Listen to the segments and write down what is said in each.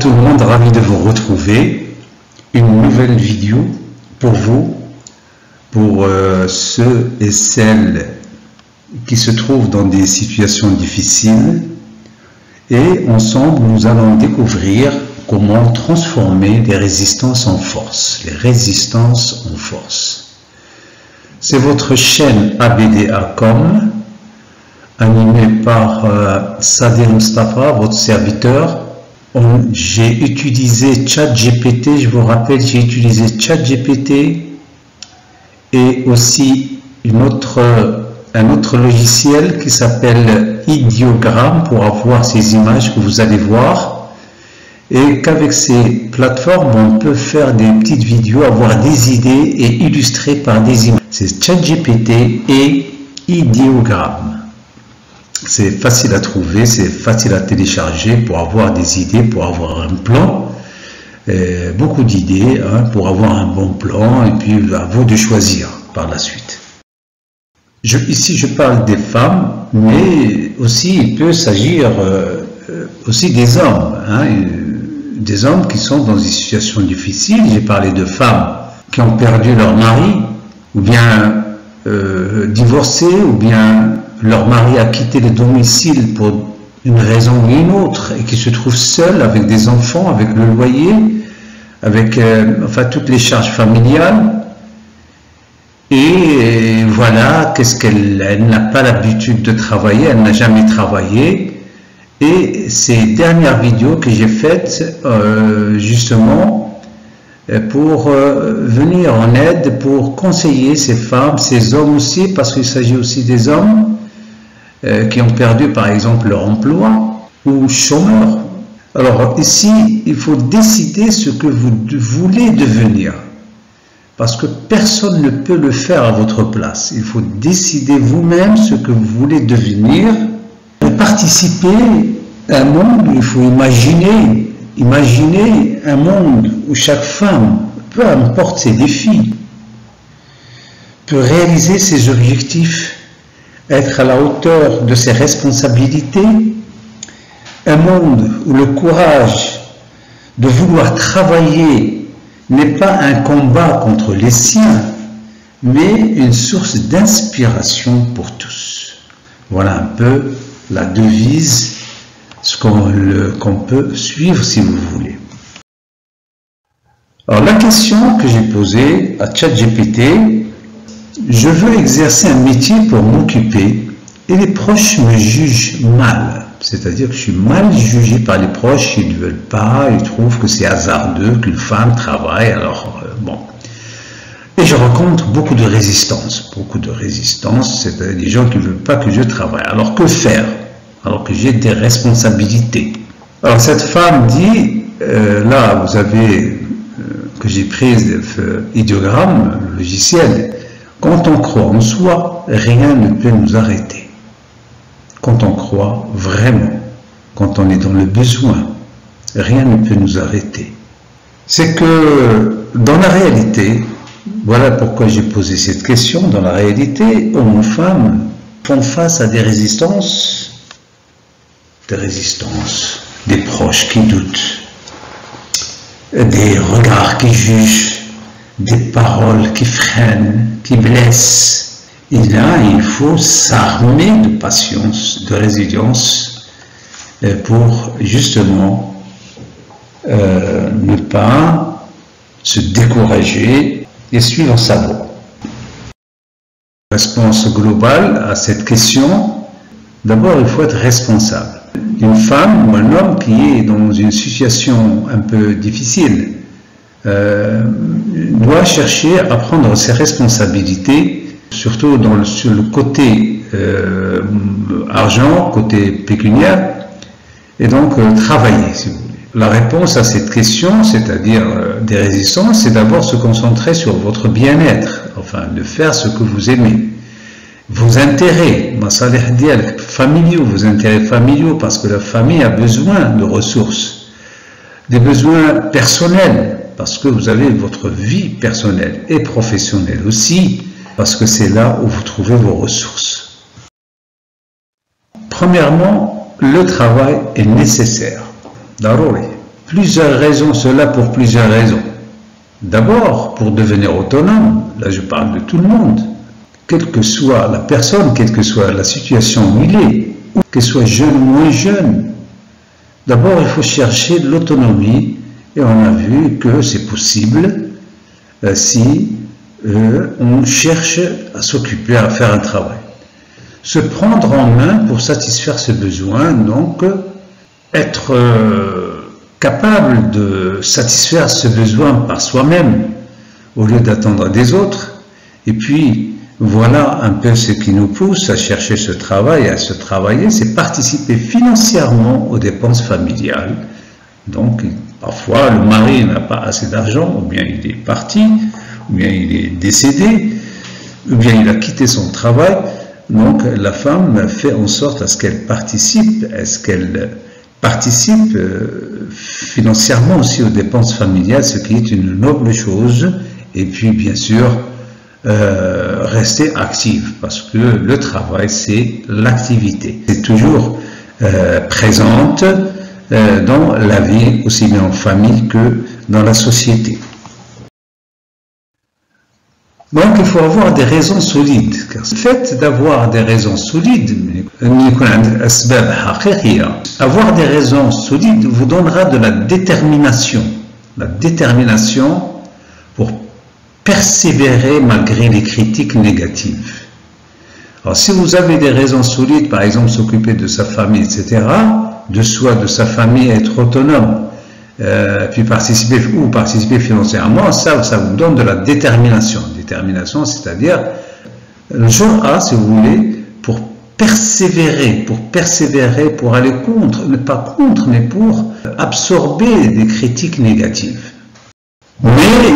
Bonjour tout le monde, ravi de vous retrouver. Une nouvelle vidéo pour vous, pour ceux et celles qui se trouvent dans des situations difficiles. Et ensemble, nous allons découvrir comment transformer les résistances en force. Les résistances en force. C'est votre chaîne ABDA.com, animée par Sadir Mustafa, votre serviteur. J'ai utilisé ChatGPT, je vous rappelle, j'ai utilisé ChatGPT et aussi un autre logiciel qui s'appelle Ideogram pour avoir ces images que vous allez voir, et qu'avec ces plateformes on peut faire des petites vidéos, avoir des idées et illustrer par des images. C'est ChatGPT et Ideogram. C'est facile à trouver, c'est facile à télécharger pour avoir des idées, pour avoir un plan, beaucoup d'idées, pour avoir un bon plan, et puis à vous de choisir par la suite. Ici je parle des femmes, mais aussi il peut s'agir aussi des hommes, des hommes qui sont dans des situations difficiles. J'ai parlé de femmes qui ont perdu leur mari, ou bien divorcés, ou bien leur mari a quitté le domicile pour une raison ou une autre et qui se trouve seul avec des enfants, avec le loyer, avec enfin toutes les charges familiales. Et voilà, qu'est-ce elle n'a pas l'habitude de travailler, elle n'a jamais travaillé. Et ces dernières vidéos que j'ai faites justement pour venir en aide, pour conseiller ces femmes, ces hommes aussi, parce qu'il s'agit aussi des hommes qui ont perdu par exemple leur emploi ou chômeurs. Alors ici, il faut décider ce que vous voulez devenir, parce que personne ne peut le faire à votre place. Il faut décider vous-même ce que vous voulez devenir, et participer à un monde où il faut imaginer un monde où chaque femme, peu importe ses défis, peut réaliser ses objectifs, être à la hauteur de ses responsabilités, un monde où le courage de vouloir travailler n'est pas un combat contre les siens, mais une source d'inspiration pour tous. Voilà un peu la devise, ce qu'on peut suivre si vous voulez. Alors la question que j'ai posée à ChatGPT: je veux exercer un métier pour m'occuper et les proches me jugent mal. C'est-à-dire que je suis mal jugé par les proches, ils ne veulent pas, ils trouvent que c'est hasardeux qu'une femme travaille, alors bon. Et je rencontre beaucoup de résistance, c'est-à-dire des gens qui ne veulent pas que je travaille. Alors que faire? Alors que j'ai des responsabilités. Alors cette femme dit, là vous avez, que j'ai pris Ideogram, le logiciel, quand on croit en soi, rien ne peut nous arrêter. Quand on croit vraiment, quand on est dans le besoin, rien ne peut nous arrêter. C'est que dans la réalité, voilà pourquoi j'ai posé cette question, dans la réalité, hommes ou femmes font face à des résistances, des proches qui doutent, des regards qui jugent, des paroles qui freinent, qui blessent. Et là, il faut s'armer de patience, de résilience pour justement ne pas se décourager et suivre sa voie. Réponse globale à cette question: d'abord, il faut être responsable. Une femme ou un homme qui est dans une situation un peu difficile doit chercher à prendre ses responsabilités, surtout sur le côté argent, côté pécuniaire, et donc travailler, si vous voulez. La réponse à cette question, c'est-à-dire des résistances, c'est d'abord se concentrer sur votre bien-être, enfin de faire ce que vous aimez. Vos intérêts, familiaux, vos intérêts familiaux, parce que la famille a besoin de ressources, des besoins personnels, parce que vous avez votre vie personnelle et professionnelle aussi, parce que c'est là où vous trouvez vos ressources. Premièrement, le travail est nécessaire. Darouri. Plusieurs raisons, cela pour plusieurs raisons. D'abord, pour devenir autonome, là je parle de tout le monde, quelle que soit la personne, quelle que soit la situation où il est, qu'elle soit jeune ou moins jeune. D'abord, il faut chercher l'autonomie, et on a vu que c'est possible si on cherche à s'occuper, à faire un travail. Se prendre en main pour satisfaire ses besoins, donc être capable de satisfaire ce besoin par soi-même au lieu d'attendre des autres. Et puis voilà un peu ce qui nous pousse à chercher ce travail, à se travailler, c'est participer financièrement aux dépenses familiales. Donc parfois le mari n'a pas assez d'argent, ou bien il est parti, ou bien il est décédé, ou bien il a quitté son travail. Donc la femme fait en sorte à ce qu'elle participe, financièrement aussi aux dépenses familiales, ce qui est une noble chose. Et puis bien sûr rester active, parce que le travail c'est l'activité, c'est toujours présente dans la vie, aussi bien en famille que dans la société. Donc il faut avoir des raisons solides, car le fait d'avoir des raisons solides, avoir des raisons solides vous donnera de la détermination pour persévérer malgré les critiques négatives. Alors si vous avez des raisons solides, par exemple s'occuper de sa famille, etc., de soi, de sa famille, être autonome, puis participer financièrement, ça vous donne de la détermination. Détermination, c'est-à-dire le jour A, si vous voulez, pour persévérer, pour aller contre, ne pas contre, mais pour absorber des critiques négatives. Mais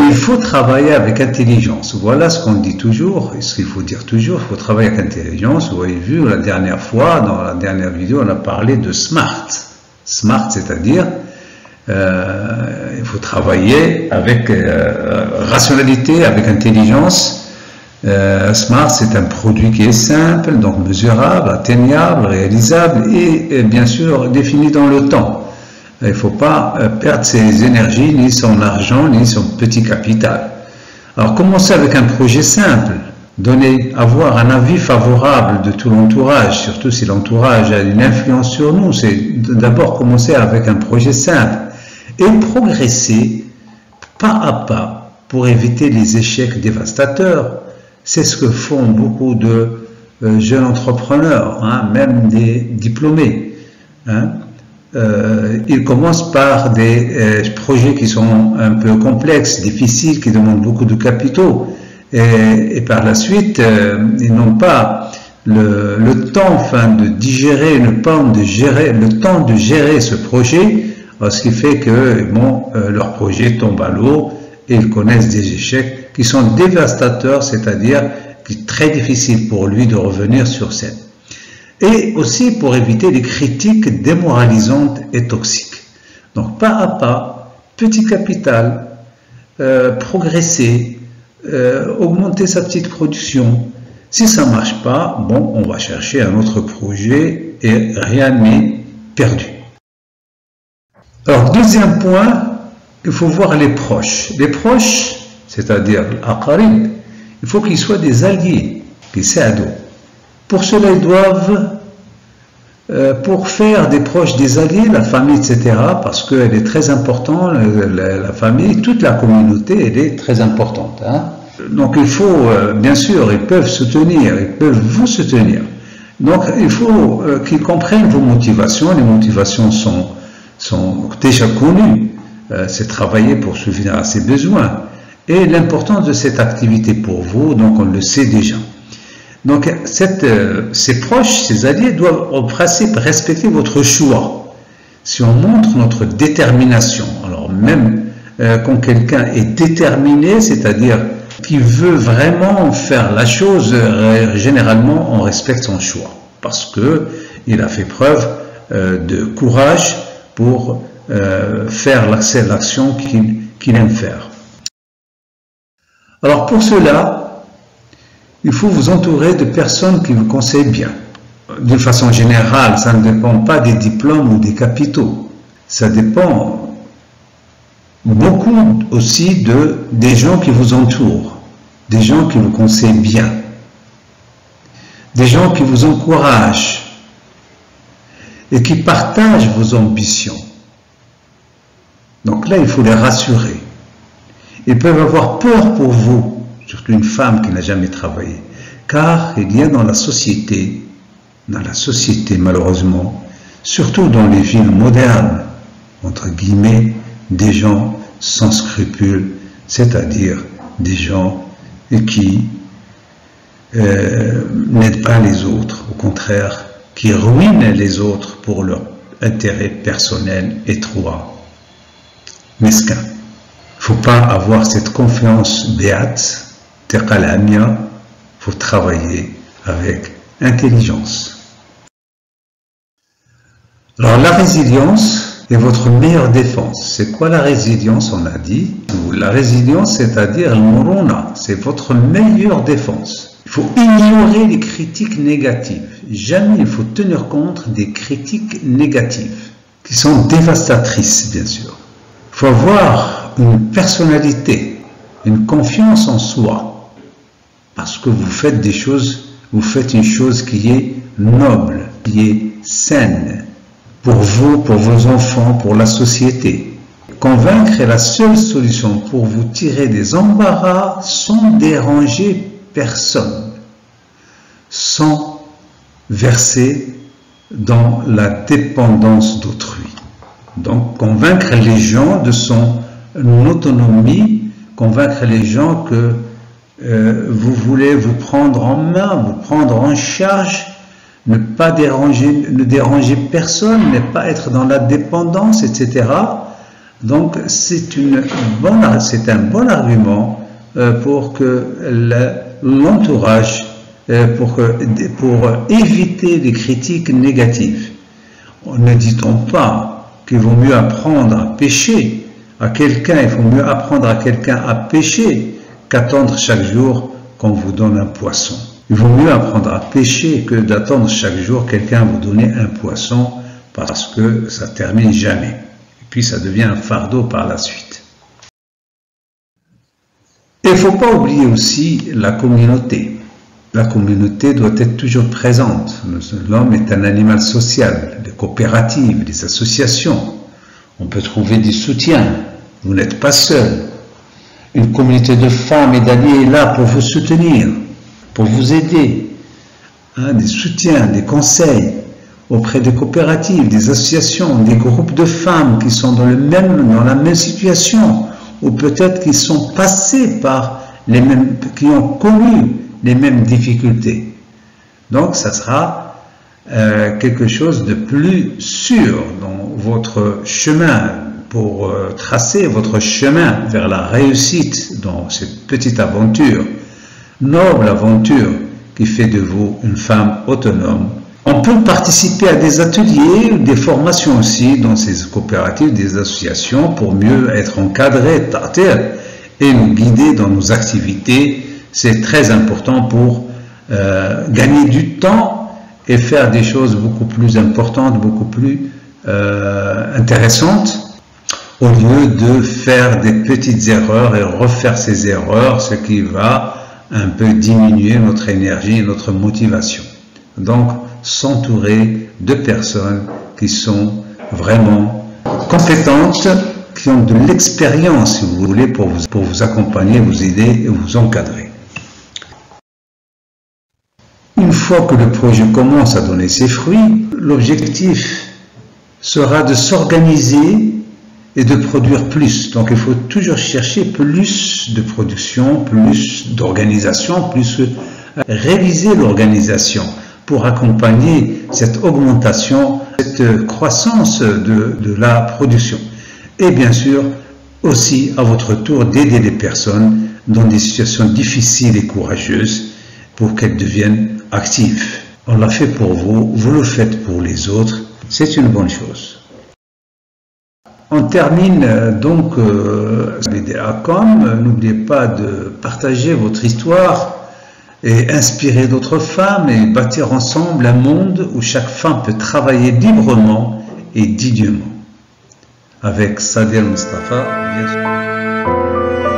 il faut travailler avec intelligence. Voilà ce qu'on dit toujours, et ce qu'il faut dire toujours, il faut travailler avec intelligence. Vous avez vu la dernière fois, dans la dernière vidéo, on a parlé de SMART. SMART, c'est-à-dire il faut travailler avec rationalité, avec intelligence. SMART, c'est un produit qui est simple, donc mesurable, atteignable, réalisable et bien sûr défini dans le temps. Il ne faut pas perdre ses énergies, ni son argent, ni son petit capital. Alors commencer avec un projet simple, avoir un avis favorable de tout l'entourage, surtout si l'entourage a une influence sur nous, c'est d'abord commencer avec un projet simple et progresser pas à pas pour éviter les échecs dévastateurs. C'est ce que font beaucoup de jeunes entrepreneurs, même des diplômés. Ils commencent par des projets qui sont un peu complexes, difficiles, qui demandent beaucoup de capitaux. Et par la suite, ils n'ont pas le temps de digérer, le temps de gérer ce projet, ce qui fait que leur projet tombe à l'eau et ils connaissent des échecs qui sont dévastateurs, c'est-à-dire qui est très difficile pour lui de revenir sur scène. Et aussi pour éviter les critiques démoralisantes et toxiques. Donc pas à pas, petit capital, progresser, augmenter sa petite production. Si ça ne marche pas, on va chercher un autre projet et rien n'est perdu. Alors deuxième point, il faut voir les proches. Les proches, c'est-à-dire l'aqarib, il faut qu'ils soient des alliés, qui s'aident. Pour cela, ils doivent, pour faire des proches des alliés, la famille, etc., parce qu'elle est très importante, la famille, toute la communauté, elle est très importante. Donc il faut, bien sûr, ils peuvent soutenir, ils peuvent vous soutenir. Donc il faut qu'ils comprennent vos motivations. Les motivations sont déjà connues. C'est travailler pour subvenir à ses besoins. Et l'importance de cette activité pour vous, donc on le sait déjà. Donc ces proches, ces alliés doivent en principe respecter votre choix. Si on montre notre détermination, alors même quand quelqu'un est déterminé, c'est-à-dire qui veut vraiment faire la chose, généralement on respecte son choix parce que il a fait preuve de courage pour faire l'action qu'il aime faire. Alors pour cela, il faut vous entourer de personnes qui vous conseillent bien. D'une façon générale, ça ne dépend pas des diplômes ou des capitaux. Ça dépend beaucoup aussi des gens qui vous entourent, des gens qui vous conseillent bien, des gens qui vous encouragent et qui partagent vos ambitions. Donc là, il faut les rassurer. Ils peuvent avoir peur pour vous, surtout une femme qui n'a jamais travaillé, car il y a dans la société malheureusement, surtout dans les villes modernes, entre guillemets, des gens sans scrupules, c'est-à-dire des gens qui n'aident pas les autres, au contraire, qui ruinent les autres pour leur intérêt personnel étroit, mesquin. Il ne faut pas avoir cette confiance béate, teqalamia, il faut travailler avec intelligence. Alors la résilience est votre meilleure défense. C'est quoi la résilience? On a dit. La résilience, c'est-à-dire le morona, c'est votre meilleure défense. Il faut ignorer les critiques négatives. Jamais il faut tenir compte des critiques négatives, qui sont dévastatrices, bien sûr. Il faut avoir une personnalité, une confiance en soi, parce que vous faites des choses, vous faites une chose qui est noble, qui est saine, pour vous, pour vos enfants, pour la société. Convaincre est la seule solution pour vous tirer des embarras sans déranger personne, sans verser dans la dépendance d'autrui. Donc, convaincre les gens de son autonomie, convaincre les gens que vous voulez vous prendre en main, vous prendre en charge, ne pas déranger, ne déranger personne, ne pas être dans la dépendance, etc. Donc, c'est un bon argument pour que l'entourage, pour éviter les critiques négatives. Ne dit-on pas qu'il vaut mieux apprendre à pêcher à quelqu'un, il faut mieux apprendre à quelqu'un à pêcher qu'attendre chaque jour qu'on vous donne un poisson. Il vaut mieux apprendre à pêcher que d'attendre chaque jour quelqu'un vous donner un poisson, parce que ça ne termine jamais. Et puis ça devient un fardeau par la suite. Et il ne faut pas oublier aussi la communauté. La communauté doit être toujours présente. L'homme est un animal social, des coopératives, des associations. On peut trouver du soutien. Vous n'êtes pas seul. Une communauté de femmes et d'amis est là pour vous soutenir, pour vous aider. Des soutiens, des conseils auprès des coopératives, des associations, des groupes de femmes qui sont dans la même situation, ou peut-être qui sont passés par les mêmes, qui ont connu les mêmes difficultés. Donc, ça sera quelque chose de plus sûr dans votre chemin, pour tracer votre chemin vers la réussite dans cette petite aventure, noble aventure qui fait de vous une femme autonome. On peut participer à des ateliers ou des formations aussi dans ces coopératives, des associations pour mieux être encadré, et nous guider dans nos activités. C'est très important pour gagner du temps et faire des choses beaucoup plus importantes, beaucoup plus intéressantes, au lieu de faire des petites erreurs et refaire ces erreurs, ce qui va un peu diminuer notre énergie et notre motivation. Donc, s'entourer de personnes qui sont vraiment compétentes, qui ont de l'expérience, si vous voulez, pour vous accompagner, vous aider et vous encadrer. Une fois que le projet commence à donner ses fruits, l'objectif sera de s'organiser et de produire plus. Donc il faut toujours chercher plus de production, plus d'organisation, plus réviser l'organisation pour accompagner cette augmentation, cette croissance de la production. Et bien sûr, aussi à votre tour d'aider les personnes dans des situations difficiles et courageuses pour qu'elles deviennent actives. On l'a fait pour vous, vous le faites pour les autres, c'est une bonne chose. On termine donc BDA.com. N'oubliez pas de partager votre histoire et inspirer d'autres femmes et bâtir ensemble un monde où chaque femme peut travailler librement et dignement. avec Sader Mustafa, bien sûr.